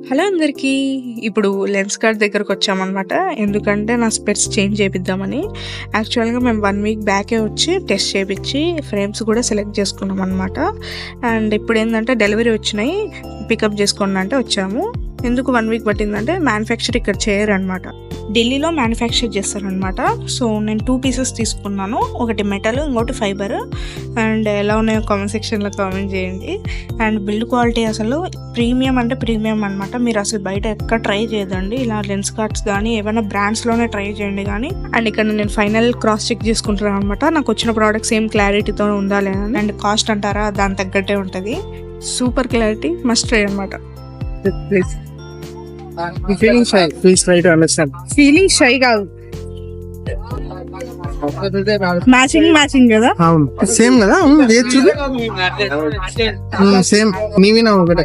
Hello అందరికీ. ఇప్పుడు lens card దగ్గరకు వచ్చామన్నమాట. ఎందుకంటే నా స్పెట్స్ చేంజ్ చేపిద్దామని. యాక్చువల్గా మేము 1 వీక్ బ్యాకే వచ్చి టెస్ట్ చేయించి ఫ్రేమ్స్ కూడా సెలెక్ట్ చేసుకున్నాం అనమాట. అండ్ ఇప్పుడు ఏంటంటే డెలివరీ వచ్చినాయి, పికప్ చేసుకోండి అంటే వచ్చాము. ఎందుకు 1 వీక్ పట్టిందంటే మ్యానుఫ్యాక్చర్ ఇక్కడ చేయరనమాట, ఢిల్లీలో మ్యానుఫ్యాక్చర్ చేస్తారనమాట. సో నేను 2 పీసెస్ తీసుకున్నాను, ఒకటి మెటల్, ఇంకోటి ఫైబర్. అండ్ ఎలా ఉన్నాయో కామెంట్ సెక్షన్లో కామెంట్ చేయండి. అండ్ బిల్డ్ క్వాలిటీ అసలు ప్రీమియం అంటే ప్రీమియం అనమాట. మీరు అసలు బయట ఎక్కడ ట్రై చేయదండి. ఇలా లెన్స్ కార్డ్స్ కానీ ఏమైనా బ్రాండ్స్లోనే ట్రై చేయండి కానీ. అండ్ ఇక్కడ నేను ఫైనల్ క్రాస్ చెక్ చేసుకుంటున్నాను అనమాట. నాకు వచ్చిన ప్రోడక్ట్ సేమ్ క్లారిటీతో ఉందా లేదా. అండ్ కాస్ట్ అంటారా, దాని తగ్గట్టే ఉంటుంది. సూపర్ క్లారిటీ, మస్ట్ ట్రై అనమాట. Feeling shy. Please try to understand. Feeling shy కాదు, మ్యాచింగ్ కదా. అవును, సేమ్ కదా. ఏది చూడు, సేమ్ నీవి నా ఒకటే.